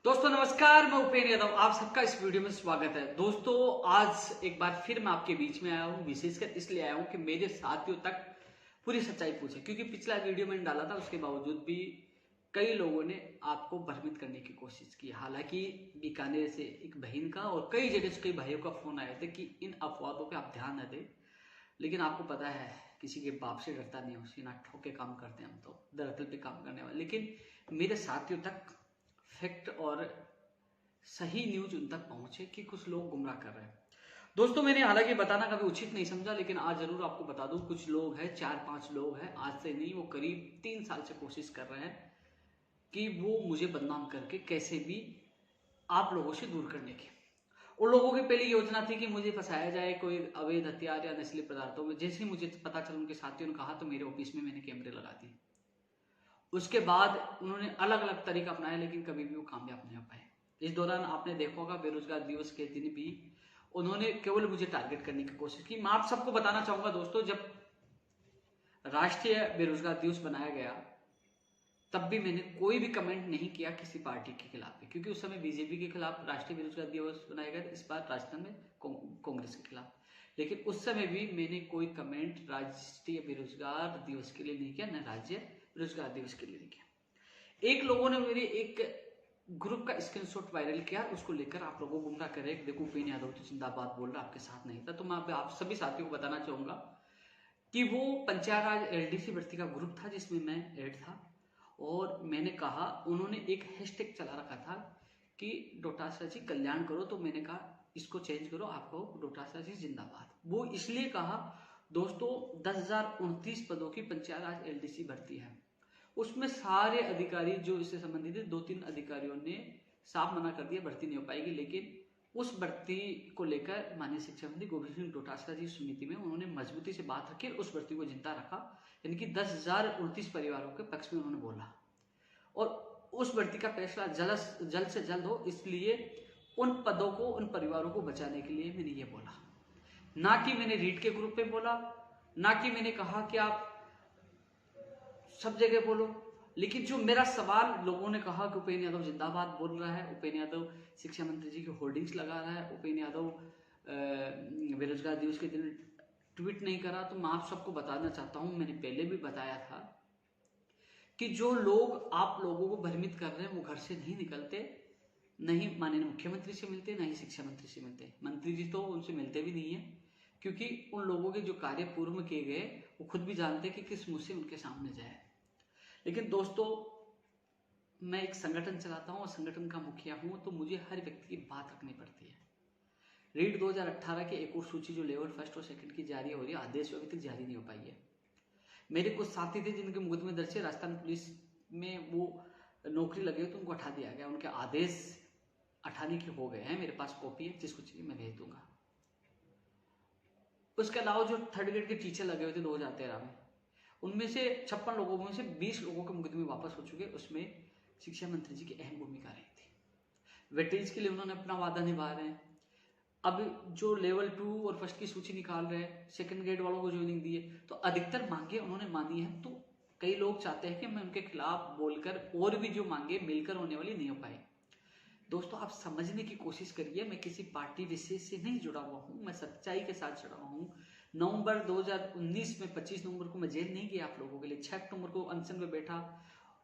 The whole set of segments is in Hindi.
दोस्तों नमस्कार, मैं उपेंद्र यादव, आप सबका इस वीडियो में स्वागत है। दोस्तों आज एक बार फिर मैं आपके बीच में आया हूँ, विशेषकर इसलिए आया हूँ कि मेरे साथियों तक पूरी सच्चाई पूछे, क्योंकि पिछला वीडियो मैंने डाला था, उसके बावजूद भी कई लोगों ने आपको भ्रमित करने की कोशिश की। हालांकि बीकानेर से एक बहन का और कई जगह से कई भाइयों का फोन आए थे कि इन अफवाहों पे आप ध्यान न दें, लेकिन आपको पता है किसी के बाप से डरता नहीं, उसी ना ठोके काम करते हैं हम तो धरातल पे काम करने वाले। लेकिन मेरे साथियों तक फैक्ट और सही न्यूज उन तक पहुंचे कि कुछ लोग गुमराह कर रहे हैं। दोस्तों मैंने हालांकि बताना कभी उचित नहीं समझा, लेकिन आज जरूर आपको बता दूं। कुछ लोग हैं, 4-5 लोग हैं, आज से नहीं, वो करीब 3 साल से कोशिश कर रहे हैं कि वो मुझे बदनाम करके कैसे भी आप लोगों से दूर करने की। उन लोगों की पहली योजना थी कि मुझे फंसाया जाए कोई अवैध हथियार या नस्ली पदार्थों में। जैसे ही मुझे पता चला, उनके साथियों ने कहा, तो मेरे ऑफिस में मैंने कैमरे लगा दिए। उसके बाद उन्होंने अलग अलग तरीका अपनाया, लेकिन कभी भी वो कामयाब नहीं हो पाए। इस दौरान आपने देखा होगा, बेरोजगार दिवस के दिन भी उन्होंने केवल मुझे टारगेट करने की कोशिश की। मैं आप सबको बताना चाहूंगा दोस्तों, जब राष्ट्रीय बेरोजगार दिवस बनाया गया तब भी मैंने कोई भी कमेंट नहीं किया किसी पार्टी के खिलाफ, क्योंकि उस समय बीजेपी के खिलाफ राष्ट्रीय बेरोजगार दिवस बनाया गया, इस बार राजस्थान में कांग्रेस के खिलाफ। लेकिन उस समय भी मैंने कोई कमेंट राष्ट्रीय बेरोजगार दिवस के लिए नहीं किया, न राज्य बेरोजगार दिवस के लिए नहीं किया। एक लोगों ने मेरे एक ग्रुप का स्क्रीनशॉट वायरल किया, उसको लेकर आप लोगों को गुमराह कर रहे हैं। देखो उपेंद्र यादव तो जिंदाबाद बोल रहा, आपके साथ नहीं था। तो मैं आप सभी साथियों को बताना चाहूंगा कि वो पंचायत राज एलडीसी भर्ती का ग्रुप था जिसमें मैं ऐड था, और मैंने कहा, उन्होंने एक हैशटैग चला रखा था कि डोटासरा जी कल्याण करो, तो मैंने कहा इसको चेंज करो, आपको डोटासरा जी जिंदाबाद। वो इसलिए कहा दोस्तों, 10,029 पदों की पंचायत राज एलडीसी भर्ती है। उसमें सारे अधिकारी जो इससे संबंधित थे, 2-3 अधिकारियों ने साफ मना कर दिया भर्ती नहीं हो पाएगी। लेकिन उस भर्ती को लेकर माननीय शिक्षा मंत्री गोविंद सिंह डोटासरा जी समिति में उन्होंने मजबूती से बात रखी, उस भर्ती को जिंदा रखा। यानी कि 10,029 परिवारों के पक्ष में उन्होंने बोला, और उस भर्ती का फैसला जल्द से जल्द हो, इसलिए उन पदों को, उन परिवारों को बचाने के लिए मैंने ये बोला। ना कि मैंने रीट के ग्रुप पे बोला, ना कि मैंने कहा कि आप सब जगह बोलो। लेकिन जो मेरा सवाल, लोगों ने कहा कि उपेंद्र यादव जिंदाबाद बोल रहा है, उपेंद्र यादव शिक्षा मंत्री जी की होर्डिंग्स लगा रहा है, उपेंद्र यादव बेरोजगार दिवस के दिन ट्वीट नहीं करा। तो मैं आप सबको बताना चाहता हूं, मैंने पहले भी बताया था कि जो लोग आप लोगों को भ्रमित कर रहे हैं वो घर से नहीं निकलते, नहीं माननीय मुख्यमंत्री से मिलते, नहीं शिक्षा मंत्री से मिलते। मंत्री जी तो उनसे मिलते भी नहीं है, क्योंकि उन लोगों के जो कार्य पूर्व में किए गए वो खुद भी जानते कि किस मुंह से उनके सामने जाए। लेकिन दोस्तों, मैं एक संगठन चलाता हूँ और संगठन का मुखिया हूँ, तो मुझे हर व्यक्ति की बात रखनी पड़ती है। रीट 2018 की एक और सूची जो लेवल 1 और 2 की जारी हो रही है, आदेश अभी तक जारी नहीं हो पाई है। मेरे कुछ साथी थे जिनके मुकदमे दर्ज है, राजस्थान पुलिस में वो नौकरी लगे तो उनको हटा दिया गया, उनके आदेश हटाने के हो गए हैं। मेरे पास कॉपी है, जिसको चाहिए मैं भेज दूंगा। उसके अलावा जो 3rd ग्रेड के टीचर लगे हुए थे 2013 में, उनमें से 56 लोगों में से 20 लोगों के मुकदमे वापस हो चुके। उसमें शिक्षा मंत्री जी की अहम भूमिका रही थी। वेटेज के लिए उन्होंने अपना वादा निभा रहे हैं। अब जो लेवल 2 और 1 की सूची निकाल रहे हैं, 2nd ग्रेड वालों को ज्वाइनिंग दी है, तो अधिकतर मांगे उन्होंने मानी है। तो कई लोग चाहते हैं कि मैं उनके खिलाफ बोलकर और भी जो मांगे मिलकर होने वाली नहीं हो पाई। दोस्तों आप समझने की कोशिश करिए, मैं किसी पार्टी विशेष से नहीं जुड़ा हुआ हूं, मैं सच्चाई के साथ जुड़ा हुआ हूं। नवंबर 2019 में 25 नवंबर को मैं जेल नहीं गया आप लोगों के लिए, 6 अक्टूबर को अनशन में बैठा,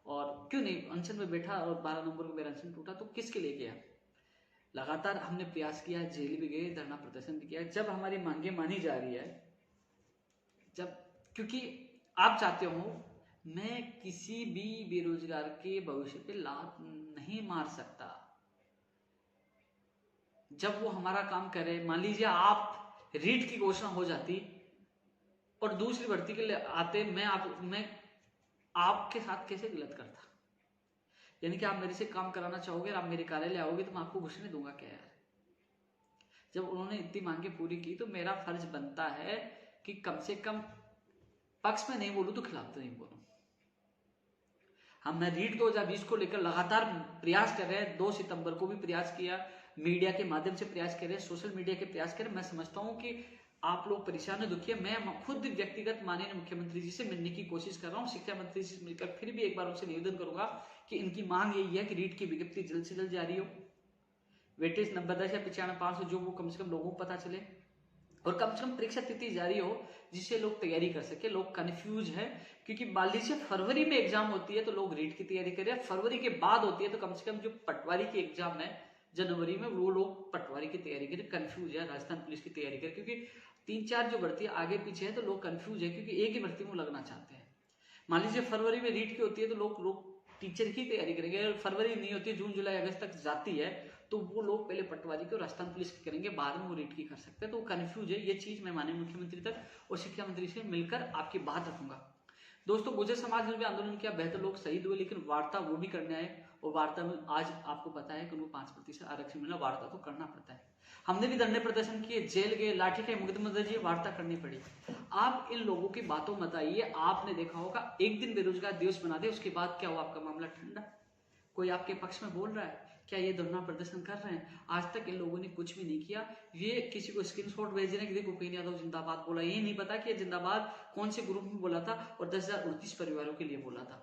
और क्यों नहीं अनशन में बैठा, और 12 नवंबर को मेरा अनशन टूटा। तो किसके लिए गया? लगातार हमने प्रयास किया, जेल भी गए, धरना प्रदर्शन भी किया। जब हमारी मांगे मानी जा रही है, जब, क्योंकि आप चाहते हो, मैं किसी भी बेरोजगार के भविष्य पे लात नहीं मार सकता। जब वो हमारा काम करे, मान लीजिए आप रीट की घोषणा हो जाती और दूसरी भर्ती के लिए आते, मैं आपके साथ कैसे गलत करता? यानी कि आप मेरे से काम कराना चाहोगे और आप मेरे कार्यालय आओगे तो मैं आपको घुसने दूंगा क्या यार? जब उन्होंने इतनी मांगे पूरी की, तो मेरा फर्ज बनता है कि कम से कम पक्ष में नहीं बोलूं तो खिलाफ तो नहीं बोलूं। मैं रीट 2020 को लेकर लगातार प्रयास कर रहे हैं। 2 सितंबर को भी प्रयास किया, मीडिया के माध्यम से प्रयास कर रहे हैं, सोशल मीडिया के प्रयास कर रहे हैं। मैं समझता हूं कि आप लोग परेशान है, दुखी है। मैं खुद व्यक्तिगत माननीय मुख्यमंत्री जी से मिलने की कोशिश कर रहा हूं, शिक्षा मंत्री जी से मिलकर फिर भी एक बार उनसे निवेदन करूंगा कि इनकी मांग यही है कि रीट की विज्ञप्ति जल्द से जल्द जारी हो, वेटेज 90 या 95 जो वो कम से कम लोगों को पता चले, और कम से कम परीक्षा तिथि जारी हो जिससे लोग तैयारी कर सके। लोग कंफ्यूज है क्योंकि मान लीजिए फरवरी में एग्जाम होती है तो लोग रीट की तैयारी करें, फरवरी के बाद होती है तो कम से कम जो पटवारी की एग्जाम है जनवरी में, वो लोग पटवारी की तैयारी करें। कंफ्यूज है, राजस्थान पुलिस की तैयारी करें, क्योंकि 3-4 जो भर्ती आगे पीछे है तो लोग कंफ्यूज है क्योंकि एक ही भर्ती में लगना चाहते हैं। मान लीजिए फरवरी में रीट की होती है तो लोग टीचर की तैयारी करेंगे, अगर फरवरी नहीं होती है, जून जुलाई अगस्त तक जाती है तो वो लोग पहले पटवारी की और राजस्थान पुलिस की करेंगे, बाद में वो रीट की कर सकते हैं। तो कंफ्यूज है, ये चीज मैं माननीय मुख्यमंत्री तक और शिक्षा मंत्री से मिलकर आपकी बात रखूंगा। दोस्तों, गुर्जर समाज ने भी आंदोलन किया, बेहतर लोग शहीद हुए, लेकिन वार्ता वो भी करने आए, और वार्ता में आज आपको पता है कि उनको 5% आरक्षण मिला, वार्ता तो करना पड़ता है। हमने भी धरने प्रदर्शन किए, जेल गए, लाठी के मुकदमे दर्ज, वार्ता करनी पड़ी। आप इन लोगों की बातों मत आइए। आपने देखा होगा एक दिन बेरोजगार दिवस बना दे, उसके बाद क्या हुआ, आपका मामला ठंडा। कोई आपके पक्ष में बोल रहा है क्या? ये धरना प्रदर्शन कर रहे हैं, आज तक इन लोगों ने कुछ भी नहीं किया। ये किसी को स्क्रीनशॉट भेज रहे हैं कि देखो भूपेन्द्र यादव जिंदाबाद बोला, ये नहीं पता कि ये जिंदाबाद कौन से ग्रुप में बोला था और 10,039 परिवारों के लिए बोला था।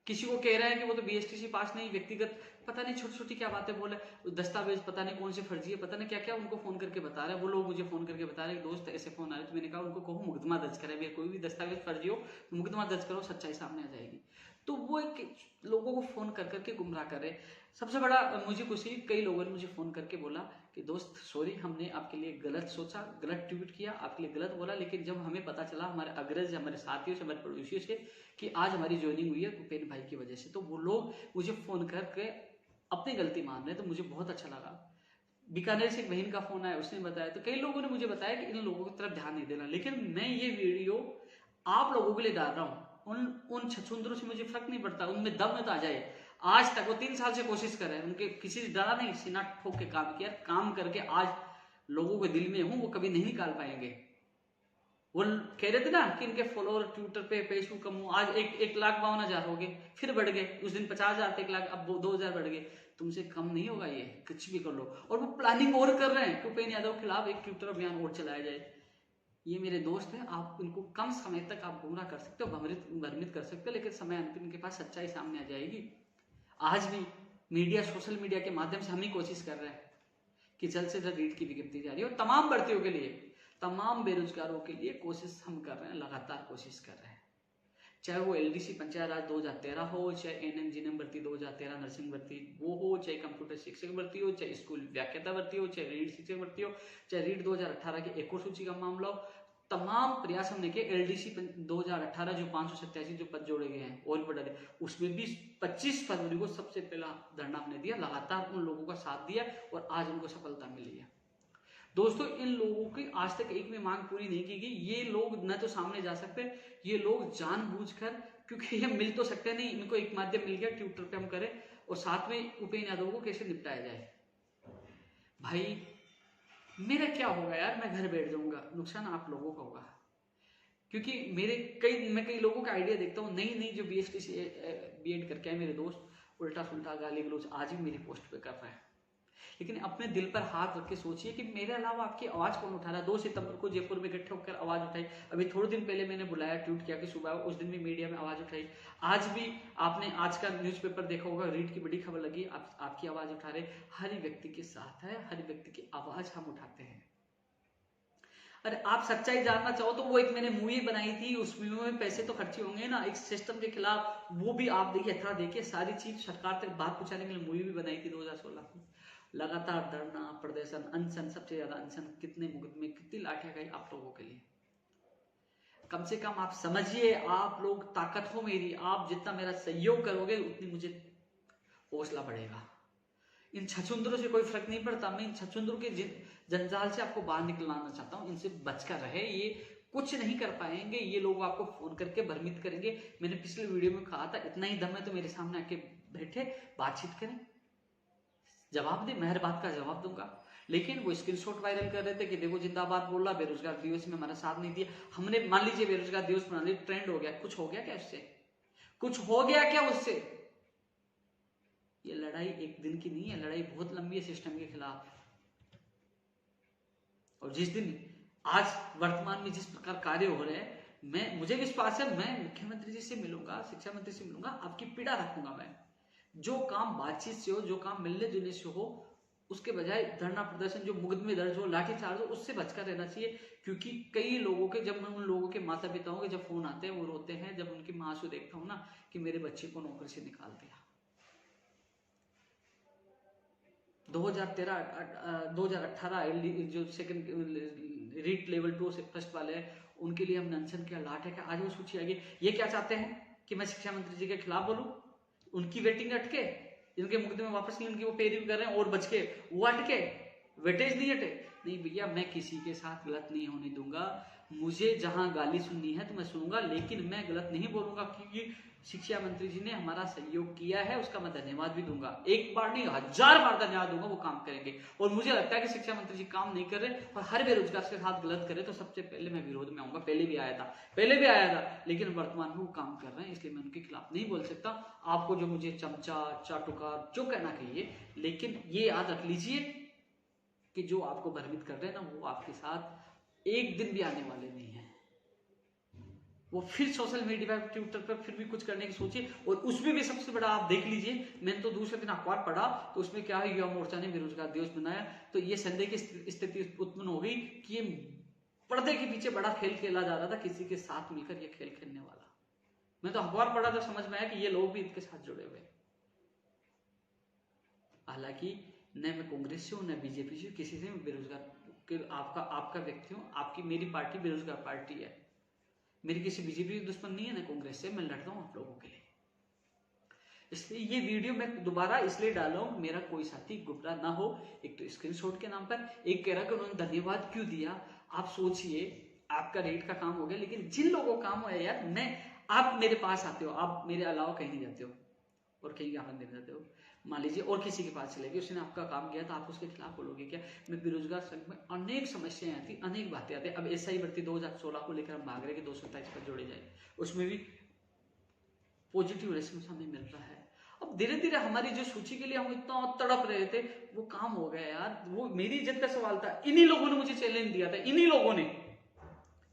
किसी को कह रहे हैं कि वो तो बीएसटीसी पास नहीं, व्यक्तिगत पता नहीं छोटी छोटी क्या बातें बोले, दस्तावेज पता नहीं कौन से फर्जी है, पता नहीं क्या क्या उनको फोन करके बता रहे हैं। वो लोग मुझे फोन करके बता रहे हैं दोस्त ऐसे फोन आ रहे, तो मैंने कहा उनको कहो मुकदमा दर्ज करें, मेरे कोई भी दस्तावेज फर्जी हो तो मुकदमा दर्ज करो, सच्चाई सामने आ जाएगी। तो वो एक लोगों को फोन कर करके गुमराह कर रहे। सबसे बड़ा मुझे खुशी, कई लोगों ने मुझे फोन करके बोला कि दोस्त सॉरी, हमने आपके लिए गलत सोचा, गलत ट्वीट किया, आपके लिए गलत बोला, लेकिन जब हमें पता चला हमारे अग्रज, हमारे साथियों से, हमारे पड़ोसियों से कि आज हमारी ज्वाइनिंग हुई है भूपेन्द्र भाई की वजह से, तो वो लोग मुझे फोन करके अपनी गलती मान रहे हैं, तो मुझे बहुत अच्छा लगा। बीकानेर से एक बहन का फोन आया, उसने बताया, तो कई लोगों ने मुझे बताया कि इन लोगों की तरफ ध्यान नहीं देना, लेकिन मैं ये वीडियो आप लोगों के लिए डाल रहा हूँ। उन छछूंदरों से मुझे फर्क नहीं पड़ता, उनमें दम में तो आ जाए। आज तक वो 3 साल से कोशिश कर रहे हैं, उनके किसी से डरा नहीं, सीना ठोक के काम किया, काम करके आज लोगों के दिल में हूं, वो कभी नहीं निकाल पाएंगे। वो कह रहे थे ना कि इनके फॉलोअर ट्विटर पे फेसबुक कम हो, आज 1,52,000 हो गए, फिर बढ़ गए, उस दिन 50,000 थे, 1 लाख, अब 2,000 बढ़ गए। तुमसे कम नहीं होगा ये, कुछ भी कर लो। और वो प्लानिंग और कर रहे हैं कि भूपेन्द्र यादव के खिलाफ एक ट्विटर अभियान और चलाया जाए। ये मेरे दोस्त हैं, आप इनको कम समय तक आप गुमराह कर सकते हो, भ्रमित कर सकते हो, लेकिन समय अंत इनके पास सच्चाई सामने आ जाएगी। आज भी मीडिया, सोशल मीडिया के माध्यम से हम ही कोशिश कर रहे हैं कि जल्द से जल्द रीट की विज्ञप्ति जारी हो। तमाम भर्तियों के लिए, तमाम बेरोजगारों के लिए कोशिश हम कर रहे हैं, लगातार कोशिश कर रहे हैं। चाहे वो एलडीसी पंचायत राज 2013 हो, चाहे एनएम भर्ती 2013 नर्सिंग भर्ती वो हो, चाहे कंप्यूटर शिक्षक भर्ती हो, चाहे स्कूल व्याख्याता भर्ती हो, चाहे रीड शिक्षक भर्ती हो, चाहे रीड 2018 की एक और सूची का मामला हो, तमाम प्रयास हमने किए। एलडीसी 2018 जो 587 जो पद जोड़े गए हैं और भी बढ़ा रहे, उसमें भी 25 फरवरी को सबसे पहला धरना हमने दिया, लगातार उन लोगों का साथ दिया और आज उनको सफलता मिली है। दोस्तों, इन लोगों की आज तक एक भी मांग पूरी नहीं की गई। ये लोग न तो सामने जा सकते, ये लोग जानबूझकर, क्योंकि ये मिल तो सकते नहीं, इनको एक माध्यम मिल गया, ट्विटर पे हम करें और साथ में भूपेन्द्र यादव को कैसे निपटाया जाए। भाई मेरा क्या होगा यार, मैं घर बैठ जाऊंगा, नुकसान आप लोगों का होगा। क्योंकि मैं कई लोगों का आइडिया देखता हूँ, नई जो बीएसटी से बीएड करके आए मेरे दोस्त, उल्टा सुल्टा गाली गलौज आज भी मेरी पोस्ट पे कर रहे हैं। लेकिन अपने दिल पर हाथ रख के सोचिए कि मेरे अलावा आपकी आवाज कौन उठा रहा है। 2 सितंबर को जयपुर में इकट्ठे होकर आवाज उठाई, अभी थोड़े दिन पहले मैंने बुलाया, ट्वीट किया कि सुबह, उस दिन भी मीडिया में आवाज उठाई। आज भी आपने आज का न्यूज़पेपर देखा होगा, रीट की बड़ी खबर लगी, आपकी आवाज उठा रहे। हर व्यक्ति के साथ है, हर व्यक्ति की आवाज हम उठाते हैं। अरे आप सच्चाई जानना चाहो तो वो एक मैंने मूवी बनाई थी, उस मूवी में पैसे तो खर्चे होंगे ना, एक सिस्टम के खिलाफ, वो भी आप देखिए, था देखिए, सारी चीज सरकार तक बात पहुंचाने के लिए मूवी भी बनाई थी 2016 में। लगातार धरना प्रदर्शन, अनशन, सबसे ज्यादा अनशन, कितने मुकदमे, कितनी लाठियां गई आप लोगों के लिए। कम से कम आप समझिए, आप लोग ताकत हो मेरी, आप जितना मेरा सहयोग करोगे उतनी मुझे हौसला बढ़ेगा। इन छछुंदरों से कोई फर्क नहीं पड़ता, मैं इन छछुंदरों के जंजाल से आपको बाहर निकलना चाहता हूं, इनसे बचकर रहे। ये कुछ नहीं कर पाएंगे, ये लोग आपको फोन करके भ्रमित करेंगे। मैंने पिछले वीडियो में कहा था, इतना ही दम है तो मेरे सामने आके बैठे, बातचीत करें, जवाब दे, मैं हर बात का जवाब दूंगा। लेकिन वो स्क्रीनशॉट वायरल कर रहे थे कि देखो जिंदाबाद बोल रहा, बेरोजगार दिवस में हमारा साथ नहीं दिया। हमने मान लीजिए बेरोजगार दिवस बना लिया, ट्रेंड हो गया, कुछ हो गया क्या उससे? कुछ हो गया क्या उससे? ये लड़ाई एक दिन की नहीं है, लड़ाई बहुत लंबी है सिस्टम के खिलाफ। और जिस दिन आज वर्तमान में जिस प्रकार कार्य हो रहे हैं, मुझे विश्वास है, मैं मुख्यमंत्री जी से मिलूंगा, शिक्षा मंत्री से मिलूंगा, आपकी पीड़ा रखूंगा मैं। जो काम बातचीत से हो, जो काम मिलने जुलने से हो, उसके बजाय धरना प्रदर्शन, जो मुकदमे दर्ज हो, लाठीचार्ज हो, उससे बचकर रहना चाहिए। क्योंकि कई लोगों के, जब मैं उन लोगों के माता पिताओं के जब फोन आते हैं, वो रोते हैं जब उनकी मां से देखता हूं ना कि मेरे बच्चे को नौकरी से निकाल दिया। 2018 जो सेकंड रीट लेवल 2 से फर्स्ट वाले हैं, उनके लिए हमने अनशन किया, लाठ है कि आज वो सूची आएगी। ये क्या चाहते हैं कि मैं शिक्षा मंत्री जी के खिलाफ बोलूं? उनकी वेटिंग अटके, इनके मुकदमे वापस नहीं, उनकी वो पेरवी कर रहे हैं और बच के वो अटके, वेटेज नहीं हटे। नहीं भैया, मैं किसी के साथ गलत नहीं होने दूंगा। मुझे जहां गाली सुननी है तो मैं सुनूंगा, लेकिन मैं गलत नहीं बोलूंगा, क्योंकि शिक्षा मंत्री जी ने हमारा सहयोग किया है, उसका मैं धन्यवाद भी दूंगा। एक बार नहीं, 1000 बार धन्यवाद दूंगा, वो काम करेंगे। और मुझे लगता है कि शिक्षा मंत्री जी काम नहीं कर रहे और हर बेरोजगार के साथ गलत करे तो सबसे पहले मैं विरोध में आऊंगा। पहले भी आया था, लेकिन वर्तमान में वो काम कर रहे हैं, इसलिए मैं उनके खिलाफ नहीं बोल सकता। आपको जो मुझे चमचा, चाटुकार जो कहना कहिए, लेकिन ये याद रख लीजिए कि जो आपको भ्रमित कर रहे हैं ना, वो आपके साथ एक दिन भी आने वाले नहीं है। वो फिर सोशल मीडिया पर, ट्विटर पर फिर भी कुछ करने की सोचिए। और उसमें भी सबसे बड़ा आप देख लीजिए, मैंने तो दूसरे दिन अखबार पढ़ा तो उसमें क्या है, युवा मोर्चा ने बेरोजगार दिवस बनाया, तो ये संदेह की स्थिति उत्पन्न हो गई कि ये पर्दे के पीछे बड़ा खेल खेला जा रहा था, किसी के साथ मिलकर ये खेल खेलने वाला। मैं तो अखबार पढ़ा तो समझ में आया कि ये लोग भी इनके साथ जुड़े हुए। हालांकि न मैं कांग्रेस से हूं, न बीजेपी से, किसी से बेरोजगार आपका व्यक्ति हूं। आपकी मेरी पार्टी बेरोजगार पार्टी है, मेरी किसी बीजेपी की दुश्मन नहीं है, ना कांग्रेस से। मैं लड़ता हूं आप लोगों के लिए। इसलिए ये वीडियो मैं दोबारा इसलिए डाला हूं, मेरा कोई साथी गुमराह ना हो। एक तो स्क्रीनशॉट के नाम पर, एक कह रहा कि उन्होंने धन्यवाद क्यों दिया। आप सोचिए, आपका रेट का काम हो गया, लेकिन जिन लोगों का काम हो यार, आप मेरे पास आते हो, आप मेरे अलावा कहीं नहीं जाते हो और कहीं ज्ञापन देने जाते हो। मान लीजिए और किसी के पास चले गए, उसने आपका काम किया, तो आप उसके खिलाफ बोलोगे क्या? मैं बेरोजगार संघ में अनेक समस्याएं आती, अनेक बातें आती। अब एसआई भर्ती 2016 को लेकर हम भाग रहे कि 227 पर जोड़े जाए, उसमें भी पॉजिटिव रेस्पॉन्स हमें मिल रहा है। अब धीरे धीरे हमारी जो सूची के लिए हम इतना तड़प रहे थे, वो काम हो गया यार। वो मेरी इज्जत का सवाल था, इन्हीं लोगों ने मुझे चैलेंज दिया था, इन्हीं लोगों ने,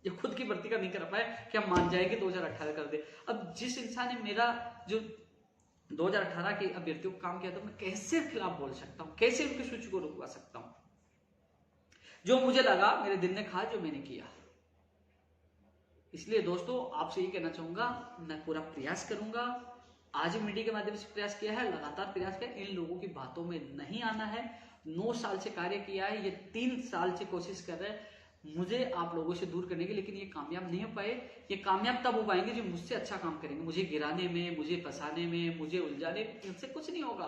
जो खुद की भर्ती का नहीं कर पाए कि हम मान जाएंगे 2018 कर दे। अब जिस इंसान ने मेरा जो 2018 के अभ्यर्थियों को काम किया, तो मैं कैसे खिलाफ बोल सकता हूं, कैसे उनकी सूची को रुकवा सकता हूं? जो मुझे लगा, मेरे दिल ने कहा, जो मैंने किया। इसलिए दोस्तों, आपसे ये कहना चाहूंगा, मैं पूरा प्रयास करूंगा। आज मीडिया के माध्यम से प्रयास किया है, लगातार प्रयास किया। इन लोगों की बातों में नहीं आना है। 9 साल से कार्य किया है, ये 3 साल से कोशिश कर रहे हैं मुझे आप लोगों से दूर करने की, लेकिन ये कामयाब नहीं हो पाए। ये कामयाब तब हो पाएंगे जो मुझसे अच्छा काम करेंगे। मुझे गिराने में, मुझे फंसाने में, मुझे उलझाने में, इनसे कुछ नहीं होगा,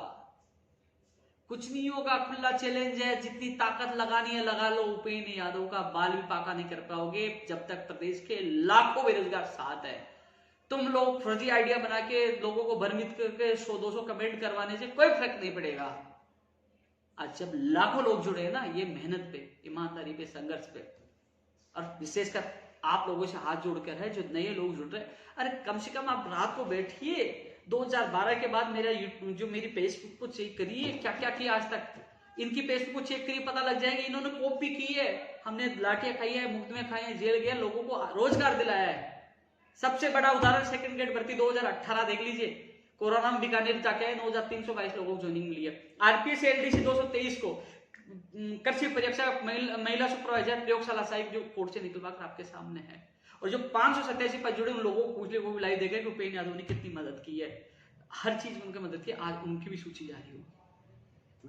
कुछ नहीं होगा। खुला चैलेंज है, जितनी ताकत लगानी है लगा लो। उपेंद्र यादव का बाल भी पाका नहीं कर पाओगे जब तक प्रदेश के लाखों बेरोजगार साथ है। तुम लोग फर्जी आइडिया बना के लोगों को भ्रमित करके 100-200 कमेंट करवाने से कोई फर्क नहीं पड़ेगा। आज जब लाखों लोग जुड़े हैं ना, ये मेहनत पे, ईमानदारी पे, संघर्ष पे, और विशेषकर आप लोगों से हाथ जोड़कर है जो नए लोग जुड़ रहे हैं। अरे कम से कम आप रात को बैठिए, 2012 के बाद जो मेरी फेसबुक को चेक करिए, क्या क्या किया आज तक। इनकी फेसबुक को चेक करिए, पता लग जाएगा इन्होंने कॉपी की है। हमने लाठियां खाई है, मुफ्त में खाई है, जेल गया, लोगों को रोजगार दिलाया है। सबसे बड़ा उदाहरण सेकंड ग्रेड भर्ती 2018 देख लीजिए। कोरोना में बीकानेर जाके 9322 लोगों को ज्वाइनिंग मिली है। आरपीएस एलडीसी 223 को, कृषि परीक्षा महिला सुपरवाइजर प्रयोगशाला सहायक जो कोर्ट से निकलवा कर आपके सामने है। और जो 587 पर जुड़े उन लोगों को पूछ ले, वो भी लाइव देखे कि उपेंद्र यादव ने कितनी मदद की है। हर चीज में उनकी मदद की। आज उनकी भी सूची जारी हो।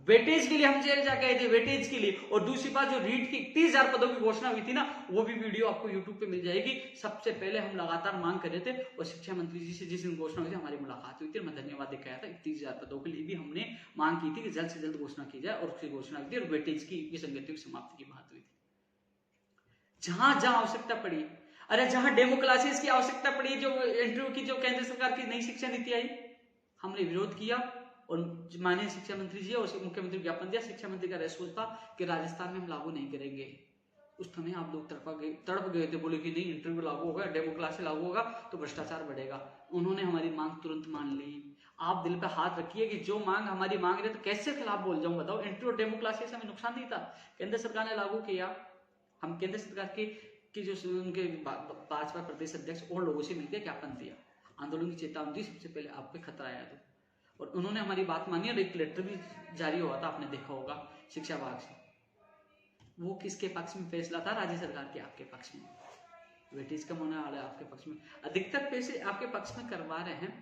वेटेज के लिए हम जेल जाके आए थे, वेटेज के लिए। और दूसरी बात, जो रीट की 30,000 पदों की घोषणा हुई थी ना, वो भी वीडियो आपको यूट्यूब पे मिल जाएगी। सबसे पहले हम लगातार मांग कर रहे थे, और शिक्षा मंत्री जी से जिस दिन घोषणा हुई थी, हमारी मुलाकात हुई थी, मैं धन्यवाद देकर आया था। 30,000 पदों के लिए भी हमने मांग की थी कि जल्द से जल्द घोषणा की जाए, और उसकी घोषणा हुई थी, और वेटेज की विसंगतियों की समाप्ति की बात हुई थी। जहां जहां आवश्यकता पड़ी, अरे जहां डेमो क्लासेस की आवश्यकता पड़ी, जो इंटरव्यू की, जो केंद्र सरकार की नई शिक्षा नीति आई, हमने विरोध किया। और माननीय शिक्षा मंत्री जी और मुख्यमंत्री ज्ञापन दिया। शिक्षा मंत्री का रेस्पॉन्स था कि राजस्थान में हम लागू नहीं करेंगे। उस समय आप लोग तड़प गए थे, बोले कि नहीं, इंटरव्यू लागू होगा, डेमो क्लास लागू होगा तो भ्रष्टाचार बढ़ेगा। उन्होंने हमारी मांग तुरंत मान ली। आप दिल पे हाथ रखिए कि जो मांग हमारी मांग रहे तो कैसे खिलाफ बोल जाऊं, बताओ। इंटरव्यू डेमो क्लासेस हमें नुकसान नहीं था, केंद्र सरकार ने लागू किया। हम केंद्र सरकार कि जो उनके भाजपा प्रदेश अध्यक्ष और लोगों से मिलकर ज्ञापन दिया, आंदोलन की चेतावनी दी, सबसे पहले आप पे खतरा आया तो, और उन्होंने हमारी बात मानी और एक लेटर भी जारी हुआ था, आपने देखा होगा शिक्षा विभाग से। वो किसके पक्ष में फैसला था? राज्य सरकार के आपके पक्ष में। वेटेज कम होने वाला है आपके पक्ष में, अधिकतर पैसे आपके पक्ष में करवा रहे हैं।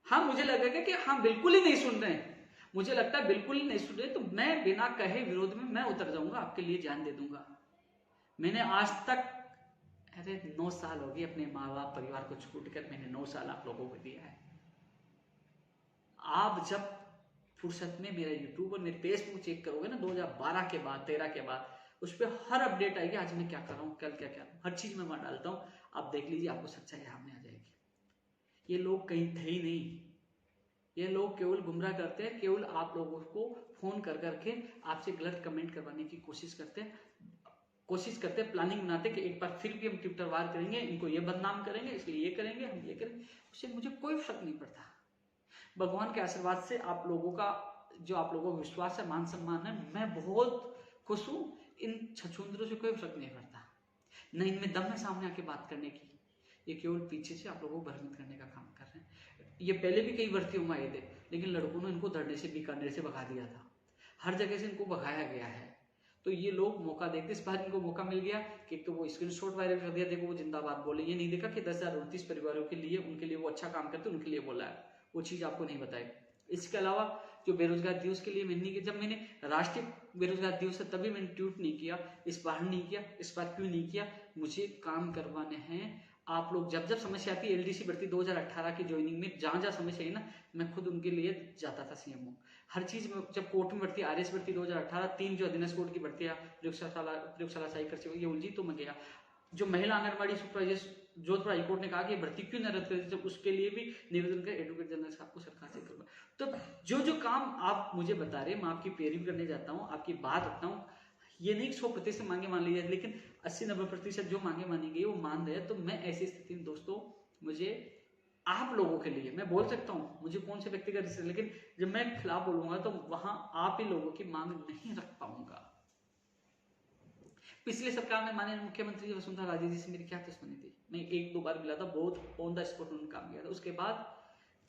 हाँ, मुझे लगेगा कि हाँ बिल्कुल ही नहीं सुन रहे हैं, मुझे लगता है बिल्कुल ही नहीं सुन रहे, तो मैं बिना कहे विरोध में मैं उतर जाऊंगा, आपके लिए जान दे दूंगा। मैंने आज तक 9 साल हो गए अपने माँ बाप परिवार को छूटकर, मैंने 9 साल आप लोगों को दिया है। आप जब फुर्सत में मेरा यूट्यूब और मेरे फेसबुक चेक करोगे ना 2012 के बाद 13 के बाद, उस पर हर अपडेट आएगी, आज मैं क्या कर रहा हूँ, कल क्या क्या हर चीज में वहां डालता हूँ। आप देख लीजिए, आपको सच्चाई सामने आ जाएगी। ये लोग कहीं थे ही नहीं, ये लोग केवल गुमराह करते हैं, केवल आप लोगों को फोन कर करके आपसे गलत कमेंट करवाने की कोशिश करते हैं, प्लानिंग बनाते कि एक बार फिर भी हम ट्विटर वार करेंगे, इनको ये बदनाम करेंगे, इसलिए ये करेंगे, हम ये करेंगे। उससे मुझे कोई फर्क नहीं पड़ता। भगवान के आशीर्वाद से आप लोगों का जो आप लोगों का विश्वास है, मान सम्मान है, मैं बहुत खुश हूं। इन छछूंदरों से कोई फर्क नहीं पड़ता, न इनमें दम है सामने आके बात करने की। ये केवल पीछे से आप लोगों को भ्रमित करने का काम कर रहे हैं। ये पहले भी कई भर्तियों में आए थे, लेकिन लड़कों ने इनको धरने से बीकानेर से भगा दिया था, हर जगह से इनको भगाया गया है। तो ये लोग मौका देखते, इस बार इनको मौका मिल गया कि एक तो वो स्क्रीनशॉट वायरल कर दिया, देखो वो जिंदाबाद बोले, ये नहीं देखा कि 10,029 परिवारों के लिए, उनके लिए वो अच्छा काम करते, उनके लिए बोला है, वो चीज आपको नहीं बताई। इसके अलावा जो बेरोजगार दिवस के लिए मैंने नहीं किया, जब मैंने राष्ट्रीय बेरोजगार दिवस है तभी मैंने ट्वीट नहीं किया, इस बार नहीं किया। इस बार क्यों नहीं किया? मुझे काम करवाने हैं। आप लोग जब जब समस्या आती है, एलडीसी भर्ती 2018 की ज्वाइनिंग में जहां जहां समस्या है ना, मैं खुद उनके लिए जाता था सीएमओ। हर चीज में, जब कोर्ट में भर्ती, आरएस भर्ती 2018, 3 जो अधीनस्थ कोर्ट की भर्ती प्रयोगशाला सहायक कृषि ये उलझी तो मैं गया। जो महिला आंगनबाड़ी सुपरवाइजर जोधपुर हाईकोर्ट ने कहा कि भर्ती क्यों न रद्द कर दी, जब उसके लिए भी निवेदन कर एडवोकेट जनरल साहब को सरकार से करवा। तो जो जो काम आप मुझे बता रहे, मैं आपकी पेरी करने जाता हूँ, आपकी बात रखता हूँ। ये नहीं 100% मांगे मान लीजिए, लेकिन 80-90% जो मांगे मानी गई वो मान रहे। तो मैं ऐसी स्थिति में दोस्तों, मुझे आप लोगों के लिए मैं बोल सकता हूँ, मुझे कौन से व्यक्ति का रिश्ता, लेकिन जब मैं खिलाफ बोलूंगा तो वहां आप ही लोगों की मांग नहीं रख पाऊंगा। पिछली सरकार में माननीय मुख्यमंत्री वसुंधरा राजे जी से मेरी क्या दुश्मनी थी, मैं 1-2 बार मिला था, बहुत ऑन द स्पॉट उन्होंने काम किया था। उसके बाद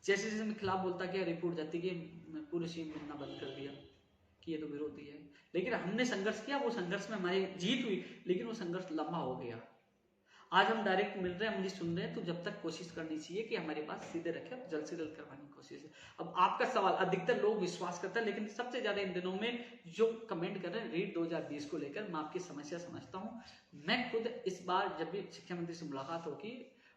जैसे जैसे मैं खिलाफ बोलता गया, रिपोर्ट जाती गई, मैं पूरे सीन मिलना बंद कर दिया कि ये तो विरोधी है। लेकिन हमने संघर्ष किया, वो संघर्ष में हमारी जीत हुई, लेकिन वो संघर्ष लंबा हो गया। आज हम डायरेक्ट मिल रहे हैं, मुझे सुन रहे हैं, तो जब तक कोशिश करनी चाहिए कि हमारे पास सीधे रखे, जल्द से जल्द करवाने की कोशिश है। अब आपका सवाल, अधिकतर लोग विश्वास करते हैं, लेकिन सबसे ज्यादा इन दिनों में जो कमेंट कर रहे हैं रीट 2020 को लेकर, मैं आपकी समस्या समझता हूं। मैं खुद इस बार जब भी शिक्षा मंत्री से मुलाकात होगी,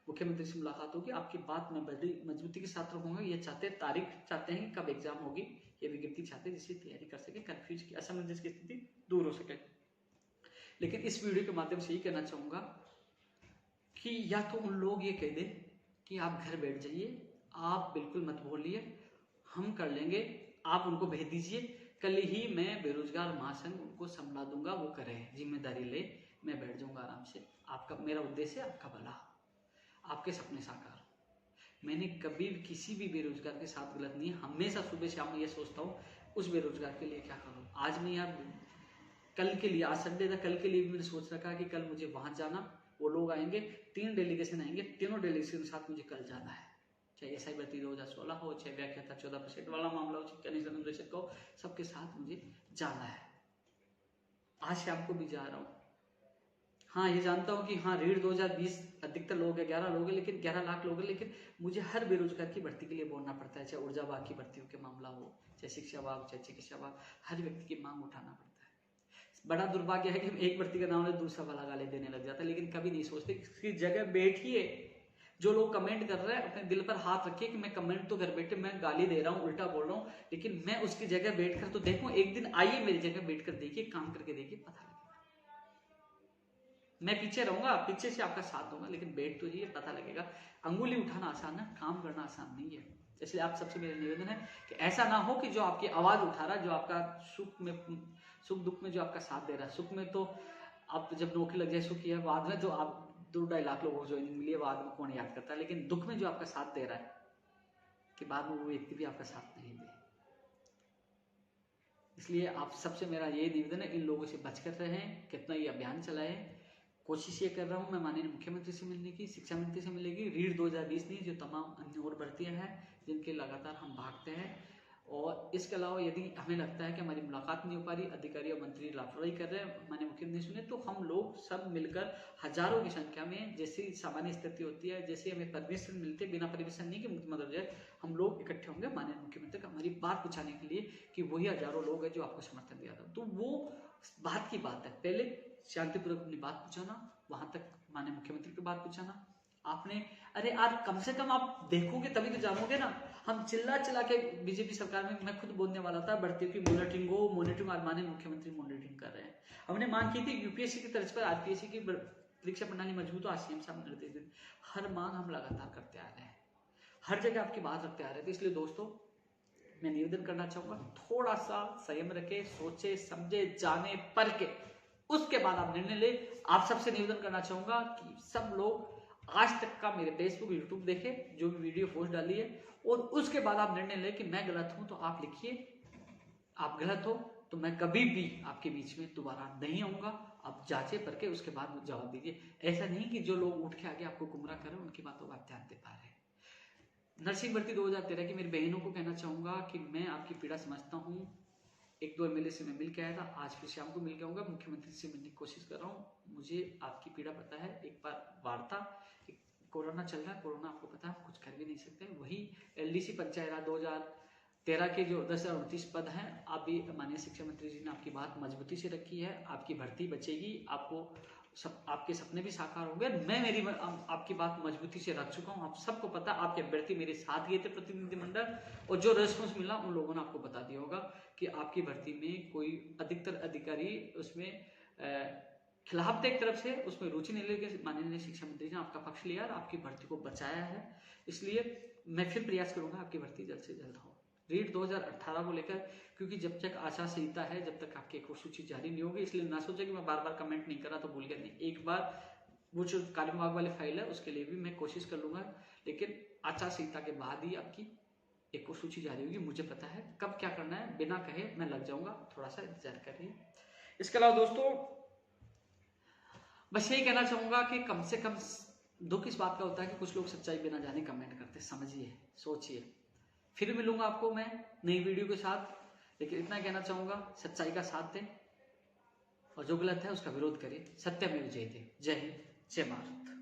मुख्यमंत्री से मुलाकात होगी, आपकी बात मैं बड़ी मजबूती के साथ रखूंगा। ये तारीख चाहते हैं कि कब एग्जाम होगी, ये विज्ञप्ति चाहते हैं जिससे तैयारी कर सके, कंफ्यूज की असमंजस की स्थिति दूर हो सके। लेकिन इस वीडियो के माध्यम से यही कहना चाहूंगा कि या तो उन लोग ये कह दें कि आप घर बैठ जाइए, आप बिल्कुल मत बोलिए, हम कर लेंगे, आप उनको भेज दीजिए, कल ही मैं बेरोजगार महासंघ उनको संभाल दूंगा, वो करे, जिम्मेदारी ले, मैं बैठ जाऊंगा आराम से। आपका, मेरा उद्देश्य है आपका भला, आपके सपने साकार। मैंने कभी भी किसी भी बेरोजगार के साथ गलत नहीं, हमेशा सुबह शाम ये सोचता हूँ उस बेरोजगार के लिए क्या करूँ। आज मैं यार, कल के लिए, आज संडे था, कल के लिए भी मैंने सोच रखा कि कल मुझे वहां जाना, वो लोग आएंगे, 3 डेलीगेशन आएंगे, तीनों डेलीगेशन के साथ मुझे कल जाना है। चाहे एसआई भर्ती 2016 हो, चाहे व्याख्याता 14% वाला मामला हो, चाहे कनिष्ठ निदेशक हो, सबके साथ मुझे जाना है। आज शाम को भी जा रहा हूँ। हाँ, ये जानता हूँ कि हाँ रीड 2020 अधिकतर लोग है, 11 लोग है, लेकिन 11 लाख लोग है, लेकिन मुझे हर बेरोजगार की भर्ती के लिए बोलना पड़ता है। चाहे ऊर्जा विभाग की भर्तियों के मामला हो, चाहे शिक्षा विभाग, चाहे चिकित्सा विभाग, हर व्यक्ति की मांग उठाना पड़ता है। बड़ा दुर्भाग्य है कि हम एक भर्ती का नाम ले दूसरा वाला गाली देने लग जाता है, लेकिन कभी नहीं सोचते कि इसकी जगह बैठिए। जो लोग कमेंट कर रहे हैं, अपने दिल पर हाथ रखिए कि मैं कमेंट तो घर बैठे मैं गाली दे रहा हूँ, उल्टा बोल रहा हूँ, लेकिन मैं उसकी जगह बैठकर तो देखूं। एक दिन आइए मेरी जगह बैठकर देखिए, काम करके देखिए, पता लगेगा। मैं पीछे रहूंगा, पीछे से आपका साथ दूंगा, लेकिन बैठ तो ये पता लगेगा। अंगुली उठाना आसान है, काम करना आसान नहीं है। इसलिए आप सबसे मेरा निवेदन है कि ऐसा ना हो कि जो आपकी आवाज उठा रहा है, जो आपका सुख दुख में जो आपका साथ दे रहा है, सुख में तो आप जब नौकरी लग जाए सुख ही है, बाद में तो आप 2-2.5 लाख लोगों को ज्वाइनिंग मिली है, बाद में कौन याद करता है, लेकिन दुख में जो आपका साथ दे रहा है कि बाद में वो व्यक्ति भी आपका साथ नहीं दे। इसलिए आप सबसे मेरा यही निवेदन है, इन लोगों से बचकर रहें, कितना ये अभियान चलाएं, कोशिश ये कर रहा हूँ मैं माननीय मुख्यमंत्री से मिलने की, शिक्षा मंत्री से मिलेगी, रीट 2020 नहीं, जो तमाम अन्य और भर्तियां हैं जिनके लगातार हम भागते हैं। और इसके अलावा यदि हमें लगता है कि हमारी मुलाकात नहीं हो पा रही, अधिकारी और मंत्री लापरवाही कर रहे हैं, माननीय मुख्यमंत्री सुने, तो हम लोग सब मिलकर हजारों की संख्या में, जैसी सामान्य स्थिति होती है, जैसे हमें परमिशन मिलती है, बिना परमिशन नहीं कि मुख्यमंत्री हो जाए, हम लोग इकट्ठे होंगे माननीय मुख्यमंत्री का हमारी बात पूछाने के लिए कि वही हजारों लोग हैं जो आपको समर्थन दिया था। तो वो बात की बात है, पहले शांतिपूर्वक अपनी बात पूछाना, वहां तक माननीय मुख्यमंत्री की बात पूछाना। आपने अरे यार कम से कम आप देखोगे तभी तो जानोगे ना। हम चिल्ला चिल्ला के बीजेपी सरकार में मैं खुद बोलने वाला था भर्तियों की मॉनिटरिंग और माननीय मुख्यमंत्री मॉनिटरिंग कर रहे हैं। हमने मांग की थी यूपीएससी की तर्ज पर आरपीएससी की परीक्षा प्रणाली मजबूत हो, सीएम साहब निर्देश दें। हर मांग हम लगातार करते आ रहे हैं, हर जगह आपकी बात रखते आ रहे थे। इसलिए दोस्तों मैं निवेदन करना चाहूंगा, थोड़ा सा संयम रखे, सोचे समझे जाने परखे उसके बाद आप निर्णय ले। आप सबसे निवेदन करना चाहूंगा कि सब लोग आज तक का मेरे फेसबुक यूट्यूब देखे, जो भी वीडियो पोस्ट डाली है, और उसके बाद आप निर्णय ले कि मैं गलत हूं तो आप लिखिए, आप गलत हो तो मैं कभी भी आपके बीच में दोबारा नहीं आऊंगा। आप जांचे परखे उसके बाद जवाब दीजिए। ऐसा नहीं कि जो लोग उठ के आगे आपको गुमराह कर रहे हैं उनकी बातों का आप ध्यान दे पा रहे हैं। नर्सिंग भर्ती 2013 की मेरी बहनों को कहना चाहूंगा कि मैं आपकी पीड़ा समझता हूँ। एक दो एमएलए से मैं मिल के आया था, आज फिर शाम को मिल के आऊंगा, मुख्यमंत्री से मिलने की कोशिश कर रहा हूँ। मुझे आपकी पीड़ा पता है, एक बार वार्ता, कोरोना चल रहा है, कोरोना आपको पता है हम कुछ कर भी नहीं सकते। वही एलडीसी पंचायत 2013 के जो 10,029 पद हैं, आप भी माननीय शिक्षा मंत्री जी ने आपकी बात मजबूती से रखी है, आपकी भर्ती बचेगी, आपके सपने भी साकार होंगे। मैं आपकी बात मजबूती से रख चुका हूं, आप सबको पता, आपके अभ्यर्थी मेरे साथ गए थे प्रतिनिधिमंडल, और जो रेस्पॉन्स मिला उन लोगों ने आपको बता दिया होगा कि आपकी भर्ती में कोई अधिकतर अधिकारी उसमें खिलाफ थे एक तरफ से, उसमें रुचि नहीं लेके माननीय शिक्षा मंत्री ने आपका पक्ष लिया और आपकी भर्ती को बचाया है। इसलिए मैं फिर प्रयास करूंगा आपकी भर्ती जल्द से जल्द हो। रीट 2018 को लेकर, क्योंकि जब तक आचार संहिता है, जब तक आपकी एक और सूची जारी नहीं होगी, इसलिए ना सोचे कि मैं बार बार कमेंट नहीं कर रहा तो भूल गया, नहीं, एक बार वो जो कार्य विभाग वाली फाइल है उसके लिए भी मैं कोशिश कर लूंगा, लेकिन आचार संहिता के बाद ही आपकी एक और सूची जारी होगी। मुझे पता है कब क्या करना है, बिना कहे मैं लग जाऊंगा, थोड़ा सा इंतजार करिए। इसके अलावा दोस्तों बस यही कहना चाहूंगा कि कम से कम दुख इस बात का होता है कि कुछ लोग सच्चाई बिना जाने कमेंट करते, समझिए सोचिए। फिर मिलूंगा आपको मैं नई वीडियो के साथ, लेकिन इतना कहना चाहूंगा सच्चाई का साथ दें और जो गलत है उसका विरोध करें। सत्यमेव जयते। जय हिंद, जय भारत।